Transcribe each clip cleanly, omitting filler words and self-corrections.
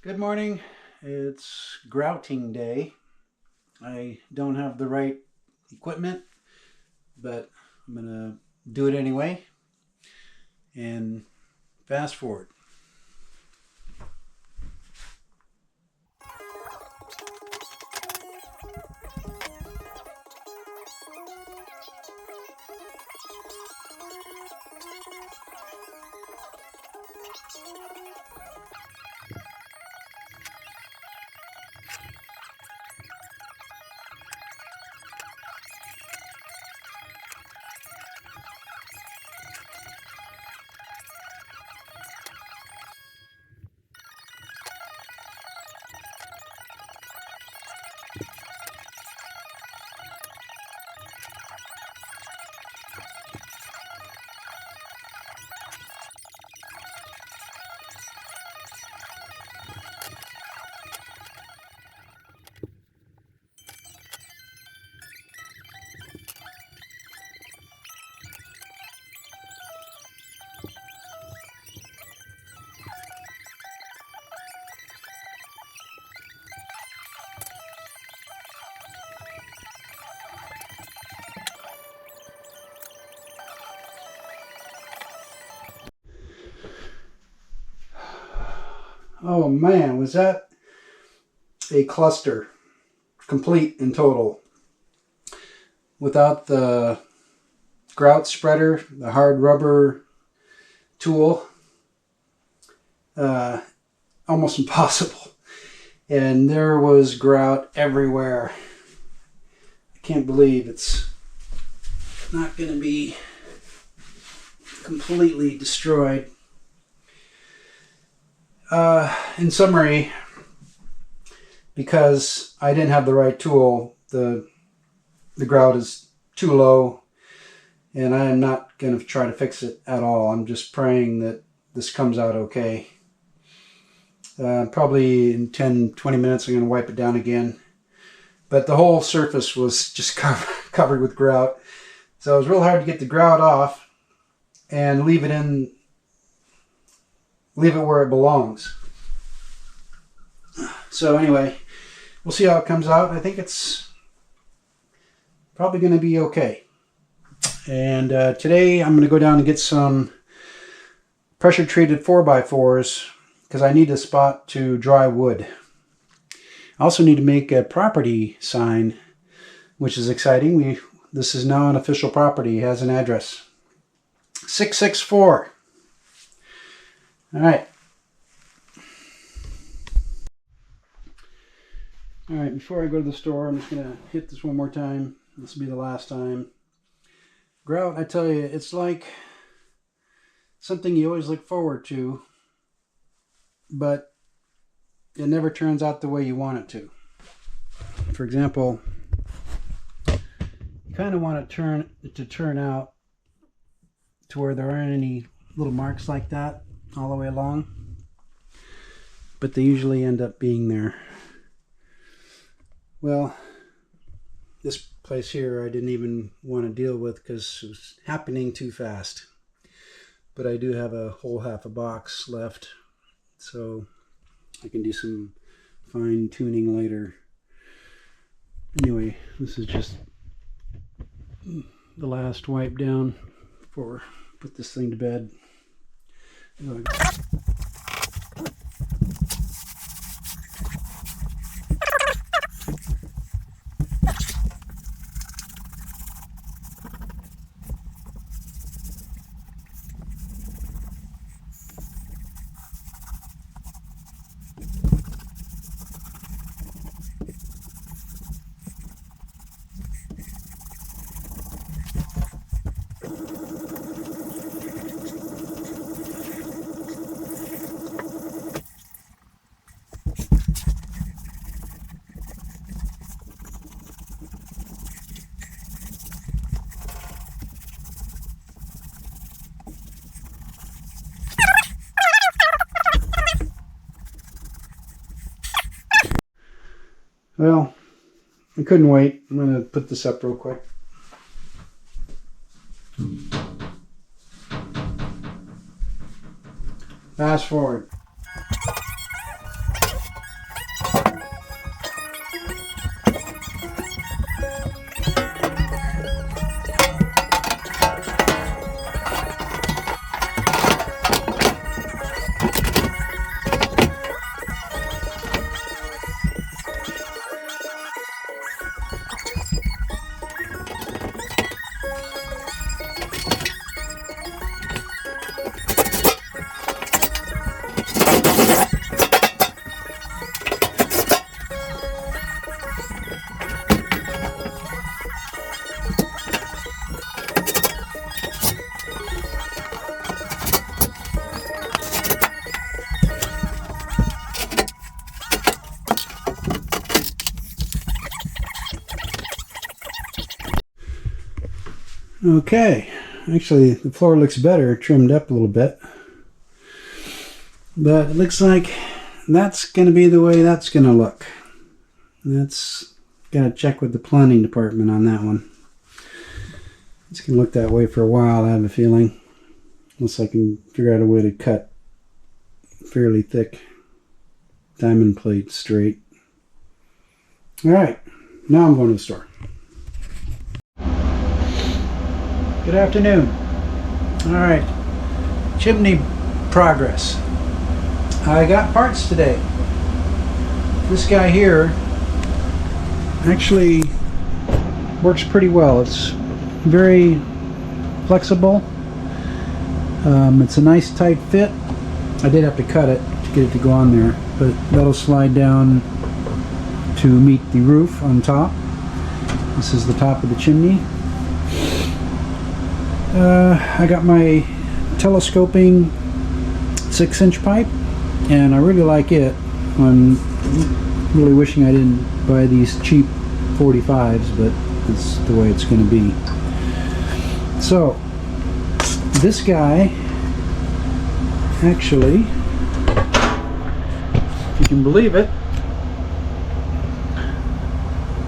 Good morning. It's grouting day. I don't have the right equipment, but I'm going to do it anyway and fast forward. Oh man, was that a cluster, complete and total. Without the grout spreader, the hard rubber tool, almost impossible. And there was grout everywhere. I can't believe it's not going to be completely destroyed. In summary, because I didn't have the right tool, the grout is too low, and I am not going to try to fix it at all. I'm just praying that this comes out okay. Probably in 10-20 minutes I'm going to wipe it down again. But the whole surface was just covered with grout. So it was real hard to get the grout off and leave it where it belongs. So anyway, we'll see how it comes out. I think it's probably going to be okay. And today I'm going to go down and get some pressure treated 4x4s because I need a spot to dry wood. I also need to make a property sign, which is exciting. This is now an official property. It has an address. 664. All right. All right, before I go to the store, I'm just going to hit this one more time. This will be the last time. Grout, I tell you, it's like something you always look forward to, but it never turns out the way you want it to. For example, you kind of want it to turn out to where there aren't any little marks like that all the way along, but they usually end up being there. Well, this place here I didn't even want to deal with because it was happening too fast. But I do have a whole half a box left, so I can do some fine tuning later. Anyway, this is just the last wipe down before I put this thing to bed. Well, I couldn't wait. I'm going to put this up real quick. Fast forward. Okay, actually the floor looks better, trimmed up a little bit. But it looks like that's going to be the way that's going to look. That's got to check with the planning department on that one. It's going to look that way for a while, I have a feeling. Unless I can figure out a way to cut fairly thick diamond plate straight. Alright, now I'm going to the store. Good afternoon. Alright, chimney progress. I got parts today. This guy here actually works pretty well. It's very flexible. It's a nice tight fit. I did have to cut it to get it to go on there, but that'll slide down to meet the roof on top. This is the top of the chimney. I got my telescoping 6-inch pipe, and I really like it. I'm really wishing I didn't buy these cheap 45s, but it's the way it's going to be. So this guy, actually, if you can believe it,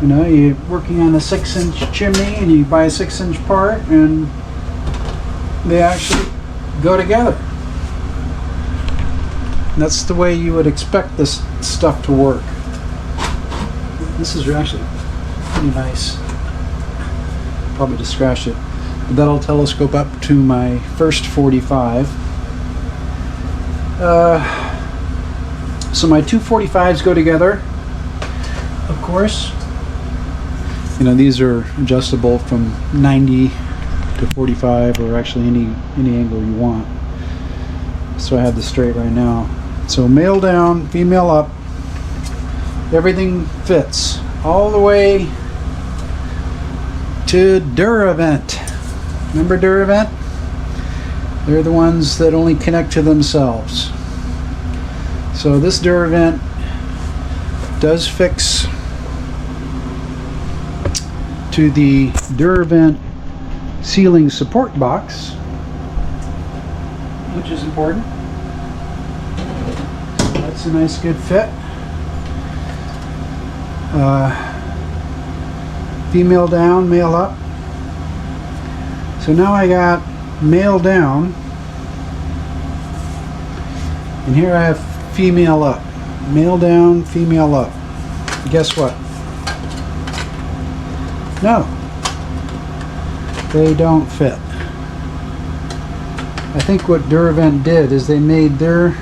you know, you're working on a 6-inch chimney and you buy a 6-inch part and they actually go together. And that's the way you would expect this stuff to work. This is actually pretty nice. Probably just scratched it. But that'll telescope up to my first 45. So my two 45s go together, of course. You know, these are adjustable from 90 to 45, or actually any angle you want. So I have this straight right now. So male down, female up. Everything fits all the way to Duravent. Remember Duravent? They're the ones that only connect to themselves. So this Duravent does fix to the Duravent ceiling support box, which is important. That's a nice good fit. Female down, male up. So now I got male down, and here I have female up. Male down, female up. Guess what? No, they don't fit. I think what Duravent did is they made their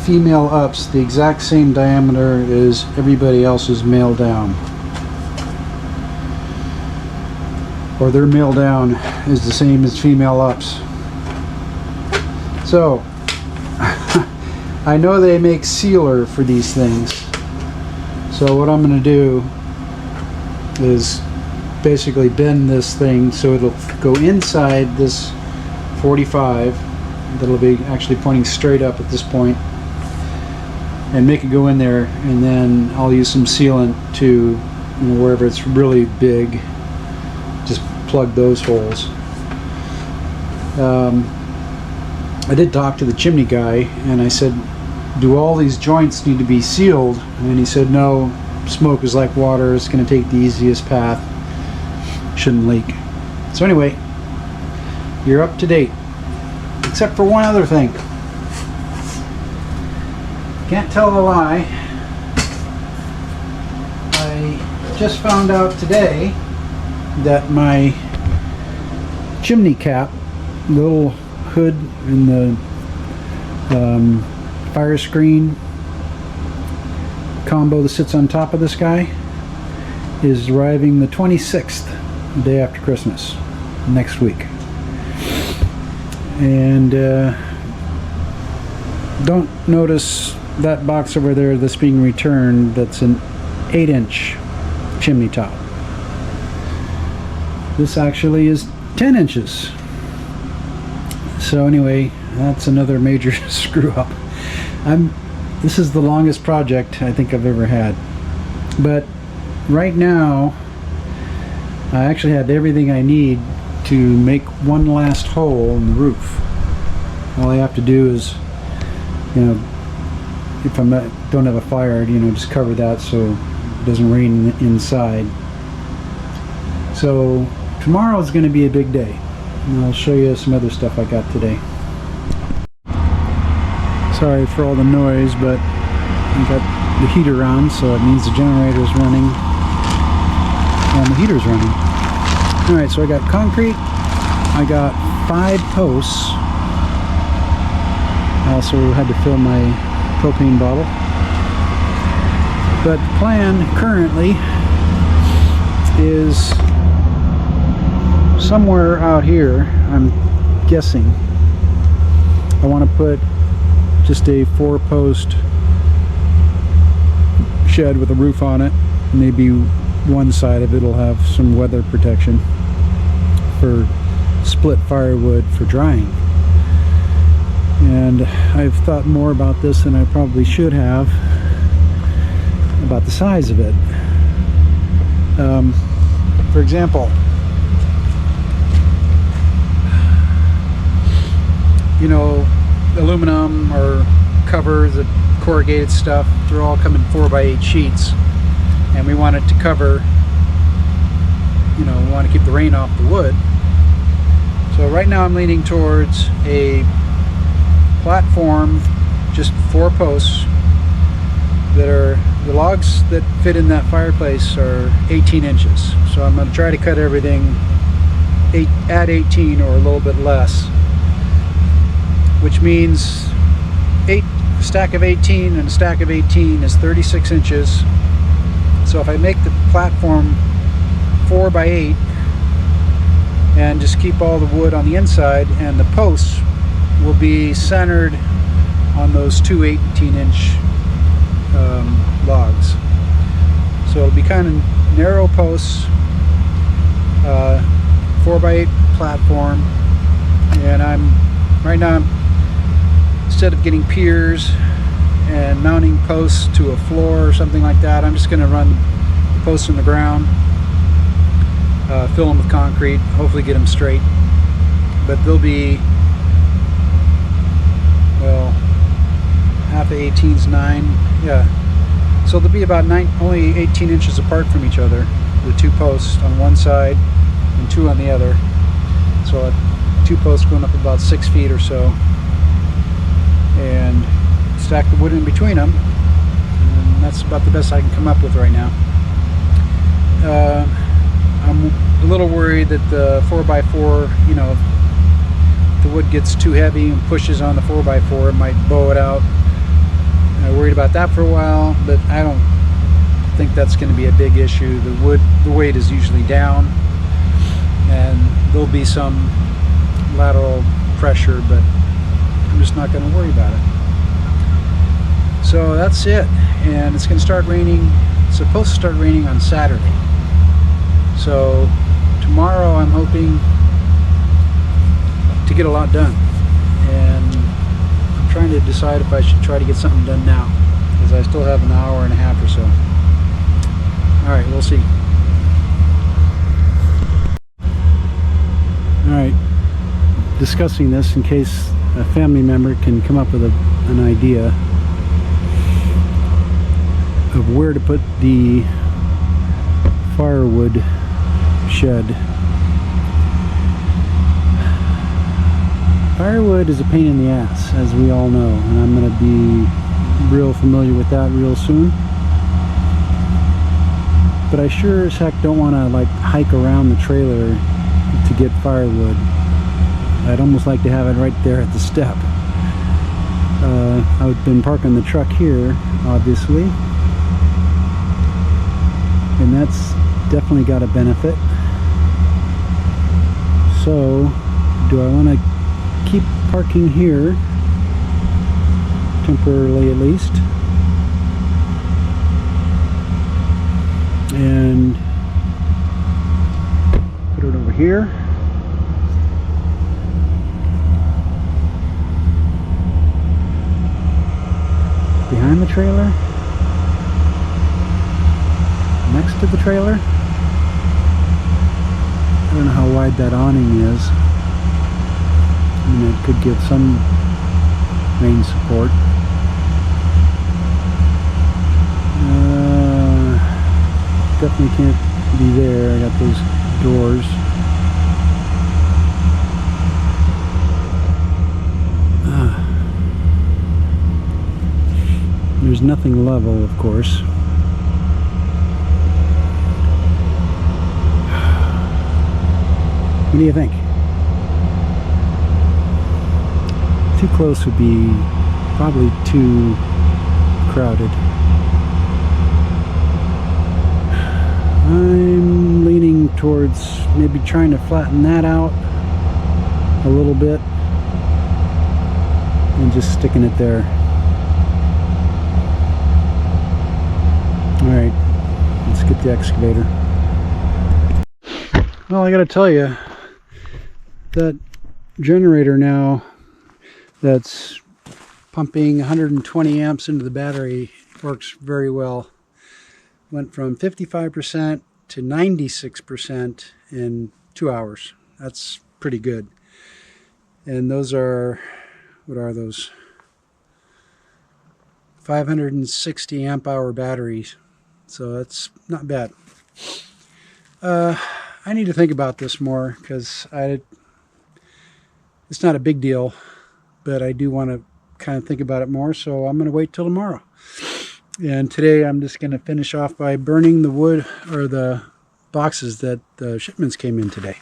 female ups the exact same diameter as everybody else's male down. Or their male down is the same as female ups. So I know they make sealer for these things. So what I'm going to do is basically bend this thing so it'll go inside this 45 that'll be actually pointing straight up at this point, and make it go in there, and then I'll use some sealant to, you know, wherever it's really big, just plug those holes. I did talk to the chimney guy and I said, do all these joints need to be sealed? And he said, no, smoke is like water, it's going to take the easiest path, shouldn't leak. So anyway, you're up to date, except for one other thing. Can't tell a lie, I just found out today that my chimney cap, the little hood and the fire screen combo that sits on top of this guy, is arriving the 26th, the day after Christmas, next week. And don't notice that box over there that's being returned. That's an 8-inch chimney top. This actually is 10 inches. So anyway, that's another major screw up. This is the longest project I think I've ever had. But right now, I actually have everything I need to make one last hole in the roof. All I have to do is, if I don't have a fire, just cover that so it doesn't rain inside. So tomorrow is going to be a big day, and I'll show you some other stuff I got today. Sorry for all the noise, but I got the heater on, so it means the generator is running and the heater's running. Alright, so I got concrete, I got 5 posts. I also had to fill my propane bottle. But the plan currently is somewhere out here, I'm guessing. I want to put just a 4-post shed with a roof on it. Maybe one side of it will have some weather protection for split firewood for drying. And I've thought more about this than I probably should have about the size of it. For example, aluminum or cover, the corrugated stuff, they're all coming 4x8 sheets, and we want it to cover, we want to keep the rain off the wood. So right now I'm leaning towards a platform, just 4 posts that are, the logs that fit in that fireplace are 18 inches. So I'm going to try to cut everything at 18 or a little bit less, which means a stack of 18 and a stack of 18 is 36 inches. So if I make the platform 4x8 and just keep all the wood on the inside, and the posts will be centered on those 2 18-inch logs. So it'll be kind of narrow posts, 4x8 platform, and right now instead of getting piers and mounting posts to a floor or something like that, I'm just going to run the posts in the ground, fill them with concrete, hopefully get them straight. But they'll be, well, half of 18's 9, yeah. So they'll be about only 18 inches apart from each other, the 2 posts on one side and 2 on the other. So 2 posts going up about 6 feet or so, and stack the wood in between them, and that's about the best I can come up with right now. I'm a little worried that the 4x4, if the wood gets too heavy and pushes on the 4x4, it might bow it out. I worried about that for a while, but I don't think that's going to be a big issue. The weight is usually down, and there'll be some lateral pressure, but I'm just not going to worry about it. So that's it, and it's going to start raining. It's supposed to start raining on Saturday. So tomorrow I'm hoping to get a lot done, and I'm trying to decide if I should try to get something done now, because I still have an hour and a half or so. Alright, we'll see. Alright, discussing this in case a family member can come up with an idea of where to put the firewood shed. Firewood is a pain in the ass, as we all know, and I'm going to be real familiar with that real soon. But I sure as heck don't want to hike around the trailer to get firewood. I'd almost like to have it right there at the step. I've been parking the truck here, obviously, and that's definitely got a benefit. So, do I want to keep parking here, temporarily at least, and put it over here? Behind the trailer? Next to the trailer? I don't know how wide that awning is. I mean, it could give some rain support. Definitely can't be there. I got those doors. There's nothing level, of course. What do you think? Too close would be probably too crowded. I'm leaning towards maybe trying to flatten that out a little bit and just sticking it there. Alright, let's get the excavator. Well, I gotta tell you, that generator now that's pumping 120 amps into the battery works very well. Went from 55% to 96% in 2 hours. That's pretty good. And those are, what are those? 560 amp hour batteries. So that's not bad. I need to think about this more because it's not a big deal, but I do want to kind of think about it more. So I'm going to wait till tomorrow. And today I'm just going to finish off by burning the wood or the boxes that the shipments came in today.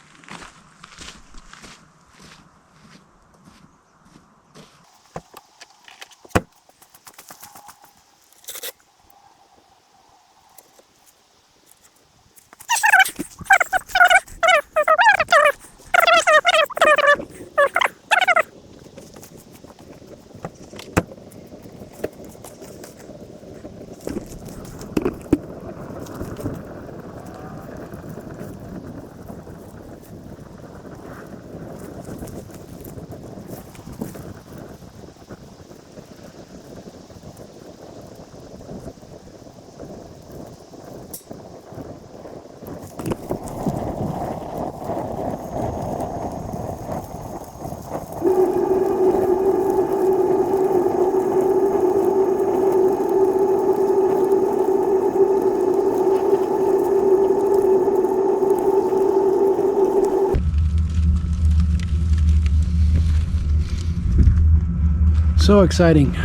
So exciting.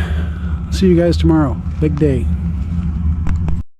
See you guys tomorrow. Big day.